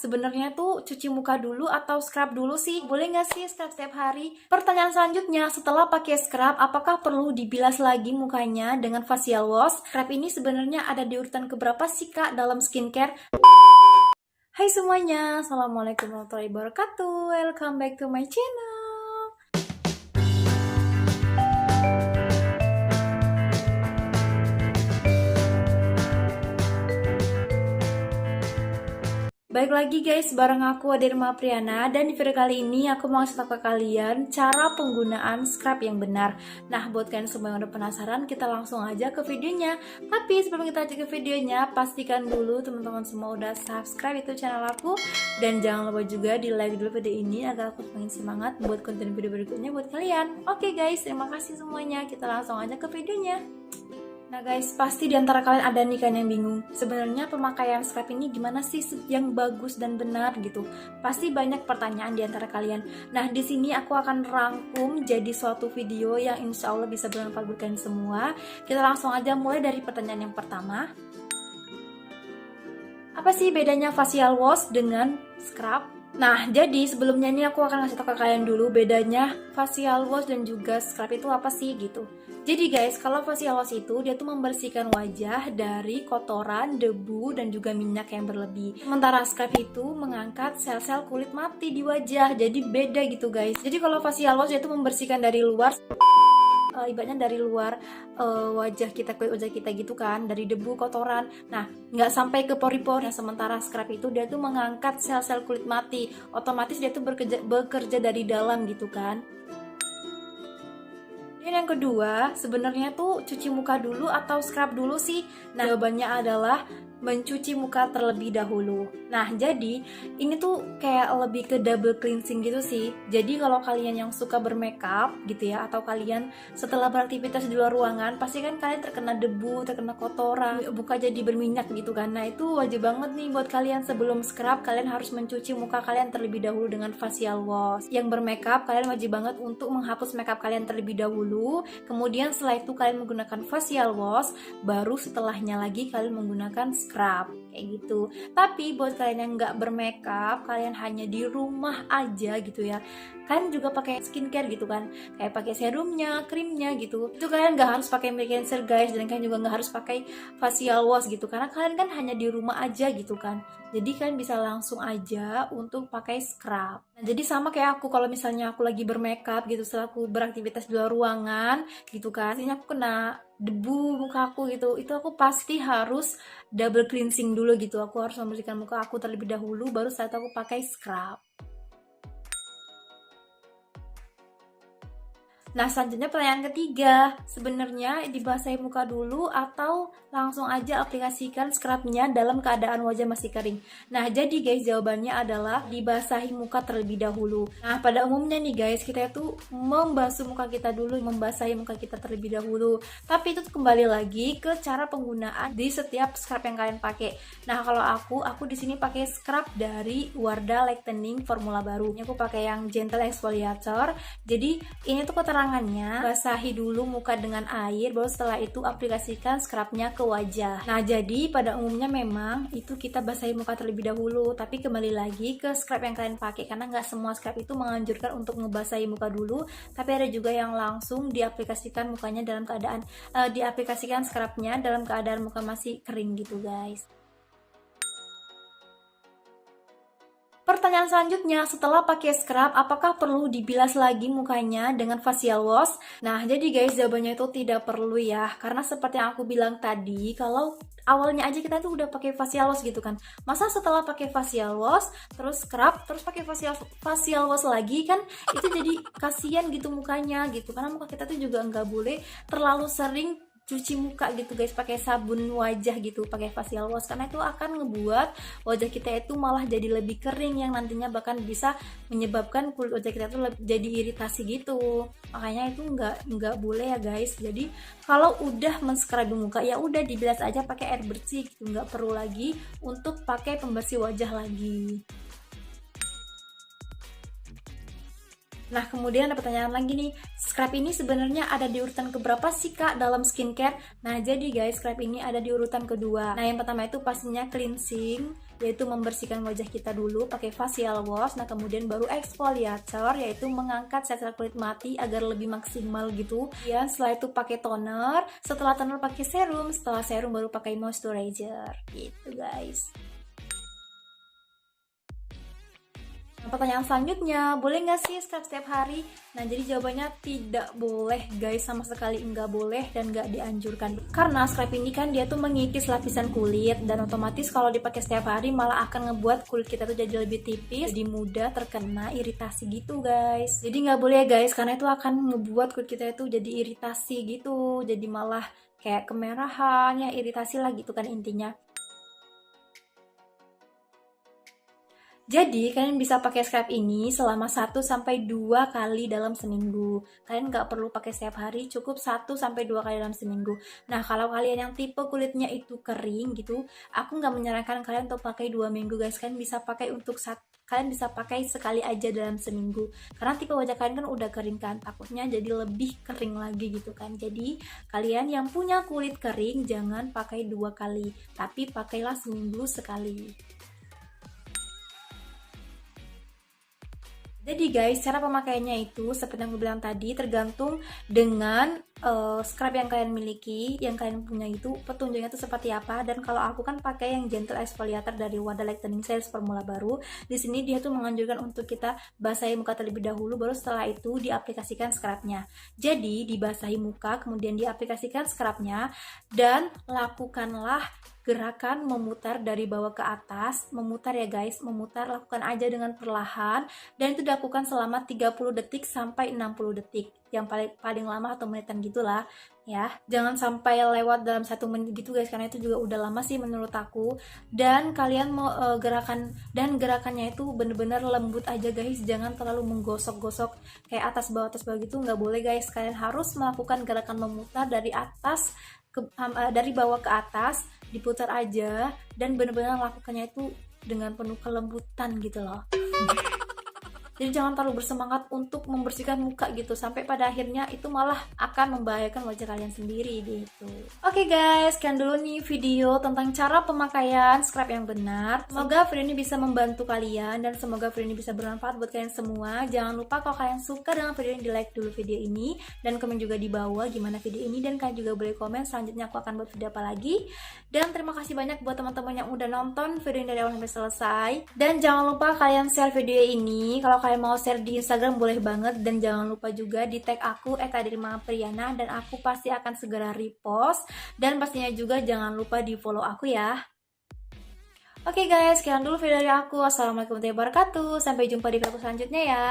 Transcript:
sebenarnya tuh cuci muka dulu atau scrub dulu sih? Boleh nggak sih scrub setiap hari? Pertanyaan selanjutnya, setelah pakai scrub, apakah perlu dibilas lagi mukanya dengan facial wash? Scrub ini sebenarnya ada di urutan keberapa sih Kak dalam skincare? Hai semuanya, Assalamualaikum warahmatullahi wabarakatuh. Welcome back to my channel. Baik lagi guys, bareng aku Adirma Priana, dan di video kali ini aku mau kasih tahu ke kalian cara penggunaan scrub yang benar. Nah, buat kalian semua yang udah penasaran, kita langsung aja ke videonya. Tapi sebelum kita lanjut ke videonya, pastikan dulu teman-teman semua udah subscribe itu channel aku, dan jangan lupa juga di like dulu video ini agar aku semakin semangat buat konten video berikutnya buat kalian. Oke guys, terima kasih semuanya. Kita langsung aja ke videonya. Nah guys, pasti diantara kalian ada nih kan yang bingung. Sebenarnya pemakaian scrub ini gimana sih yang bagus dan benar gitu? Pasti banyak pertanyaan diantara kalian. Nah di sini aku akan rangkum jadi suatu video yang insya Allah bisa bermanfaat buat kalian semua. Kita langsung aja mulai dari pertanyaan yang pertama. Apa sih bedanya facial wash dengan scrub? Nah, jadi sebelumnya nih aku akan kasih tahu ke kalian dulu bedanya facial wash dan juga scrub itu apa sih gitu. Jadi guys, kalau facial wash itu dia tuh membersihkan wajah dari kotoran, debu, dan juga minyak yang berlebih. Sementara scrub itu mengangkat sel-sel kulit mati di wajah. Jadi beda gitu guys. Jadi kalau facial wash dia tuh membersihkan dari luar, ibaratnya dari luar wajah kita, kulit wajah kita gitu kan, dari debu, kotoran. Nah, nggak sampai ke pori-pori. Nah, sementara scrub itu dia tuh mengangkat sel-sel kulit mati. Otomatis dia tuh bekerja dari dalam gitu kan. Dan yang kedua, sebenarnya tuh cuci muka dulu atau scrub dulu sih? Nah, jawabannya adalah mencuci muka terlebih dahulu. Nah, jadi ini tuh kayak lebih ke double cleansing gitu sih. Jadi kalau kalian yang suka bermakeup gitu ya, atau kalian setelah beraktivitas di luar ruangan, pasti kan kalian terkena debu, terkena kotoran, muka jadi berminyak gitu kan. Nah, itu wajib banget nih buat kalian sebelum scrub, kalian harus mencuci muka kalian terlebih dahulu dengan facial wash. Yang bermakeup, kalian wajib banget untuk menghapus makeup kalian terlebih dahulu. Kemudian setelah itu kalian menggunakan facial wash, baru setelahnya lagi kalian menggunakan scrub kayak gitu. Tapi buat kalian yang nggak bermakeup, kalian hanya di rumah aja gitu ya, kan juga pakai skincare gitu kan, kayak pakai serumnya, krimnya gitu, itu kalian nggak harus pakai cleanser guys, dan kalian juga nggak harus pakai facial wash gitu, karena kalian kan hanya di rumah aja gitu kan. Jadi kalian bisa langsung aja untuk pakai scrub. Nah, jadi sama kayak aku, kalau misalnya aku lagi bermakeup gitu, setelah aku beraktivitas di luar ruangan gitu kan, ini aku kena debu muka aku gitu, itu aku pasti harus double cleansing dulu gitu. Aku harus membersihkan muka aku terlebih dahulu, baru saat aku pakai scrub. Nah, selanjutnya pertanyaan ketiga, sebenarnya dibasahi muka dulu atau langsung aja aplikasikan scrubnya dalam keadaan wajah masih kering? Nah, jadi guys, jawabannya adalah dibasahi muka terlebih dahulu. Nah, pada umumnya nih guys, kita itu membasuh muka kita dulu, membasahi muka kita terlebih dahulu. Tapi itu kembali lagi ke cara penggunaan di setiap scrub yang kalian pakai. Nah, kalau aku di sini pakai scrub dari Wardah Lightening formula baru. Ini aku pakai yang gentle exfoliator. Jadi ini tuh keterangannya, basahi dulu muka dengan air, baru setelah itu aplikasikan scrubnya ke wajah. Nah, jadi pada umumnya memang itu kita basahi muka terlebih dahulu, tapi kembali lagi ke scrub yang kalian pakai, karena nggak semua scrub itu menganjurkan untuk ngebasahi muka dulu, tapi ada juga yang langsung diaplikasikan mukanya dalam keadaan diaplikasikan scrubnya dalam keadaan muka masih kering gitu guys. Pertanyaan selanjutnya, setelah pakai scrub, apakah perlu dibilas lagi mukanya dengan facial wash? Nah, jadi guys, jawabannya itu tidak perlu ya. Karena seperti yang aku bilang tadi, kalau awalnya aja kita tuh udah pakai facial wash gitu kan. Masa setelah pakai facial wash, terus scrub, terus pakai facial wash lagi kan, itu jadi kasihan gitu mukanya gitu. Karena muka kita tuh juga nggak boleh terlalu sering cuci muka gitu guys, pakai sabun wajah gitu, pakai facial wash, karena itu akan ngebuat wajah kita itu malah jadi lebih kering, yang nantinya bahkan bisa menyebabkan kulit wajah kita itu jadi iritasi gitu. Makanya itu nggak boleh ya guys. Jadi kalau udah men-scrub muka, ya udah dibilas aja pakai air bersih gitu, nggak perlu lagi untuk pakai pembersih wajah lagi. Nah, kemudian ada pertanyaan lagi nih, scrub ini sebenarnya ada di urutan keberapa sih Kak dalam skincare? Nah, jadi guys, scrub ini ada di urutan kedua. Nah, yang pertama itu pastinya cleansing, yaitu membersihkan wajah kita dulu pakai facial wash. Nah kemudian baru exfoliator, yaitu mengangkat sel-sel kulit mati agar lebih maksimal gitu. Dan setelah itu pakai toner, setelah toner pakai serum, setelah serum baru pakai moisturizer gitu guys. Nah, pertanyaan selanjutnya, boleh nggak sih scrub setiap hari? Nah, jadi jawabannya tidak boleh guys, sama sekali nggak boleh dan nggak dianjurkan. Karena scrub ini kan dia tuh mengikis lapisan kulit, dan otomatis kalau dipakai setiap hari malah akan ngebuat kulit kita tuh jadi lebih tipis, jadi mudah terkena iritasi gitu guys. Jadi nggak boleh ya guys, karena itu akan ngebuat kulit kita itu jadi iritasi gitu, jadi malah kayak kemerahan, ya iritasi lah gitu kan intinya. Jadi kalian bisa pakai scrub ini selama 1-2 kali dalam seminggu. Kalian nggak perlu pakai setiap hari, cukup 1-2 kali dalam seminggu. Nah kalau kalian yang tipe kulitnya itu kering gitu, aku nggak menyarankan kalian untuk pakai 2 minggu guys. Kalian bisa pakai kalian bisa pakai sekali aja dalam seminggu. Karena tipe wajah kalian kan udah kering kan, takutnya jadi lebih kering lagi gitu kan. Jadi kalian yang punya kulit kering jangan pakai 2 kali, tapi pakailah seminggu sekali. Jadi guys, cara pemakaiannya itu seperti yang gue bilang tadi, tergantung dengan scrub yang kalian miliki, yang kalian punya itu petunjuknya itu seperti apa. Dan kalau aku kan pakai yang gentle exfoliator dari Wadah Lightening Series formula baru. Di sini dia tuh menganjurkan untuk kita basahi muka terlebih dahulu, baru setelah itu diaplikasikan scrubnya. Jadi dibasahi muka, kemudian diaplikasikan scrubnya, dan lakukanlah gerakan memutar dari bawah ke atas, memutar ya guys, memutar, lakukan aja dengan perlahan, dan itu dilakukan selama 30 detik sampai 60 detik, yang paling lama atau menitan gitulah ya. Jangan sampai lewat dalam 1 menit gitu guys, karena itu juga udah lama sih menurut aku. Dan kalian mau gerakannya itu bener-bener lembut aja guys, jangan terlalu menggosok-gosok kayak atas bawah gitu, nggak boleh guys. Kalian harus melakukan gerakan memutar dari atas dari bawah ke atas, diputar aja, dan benar-benar lakukannya itu dengan penuh kelembutan gitu loh. Jadi jangan terlalu bersemangat untuk membersihkan muka gitu, sampai pada akhirnya itu malah akan membahayakan wajah kalian sendiri gitu. Oke guys, sekian dulu nih video tentang cara pemakaian scrub yang benar. Semoga video ini bisa membantu kalian, dan semoga video ini bisa bermanfaat buat kalian semua. Jangan lupa kalau kalian suka dengan video ini, di like dulu video ini, dan komen juga di bawah gimana video ini, dan kalian juga boleh komen selanjutnya aku akan buat video apa lagi. Dan terima kasih banyak buat teman-teman yang udah nonton video ini dari awal sampai selesai. Dan jangan lupa kalian share video ini. Kalau kalian mau share di Instagram boleh banget, dan jangan lupa juga di tag aku @adirmapriana, dan aku pasti akan segera repost, dan pastinya juga jangan lupa di follow aku ya. Oke guys, sekian dulu video dari aku. Wassalamualaikum warahmatullahi wabarakatuh. Sampai jumpa di video selanjutnya ya.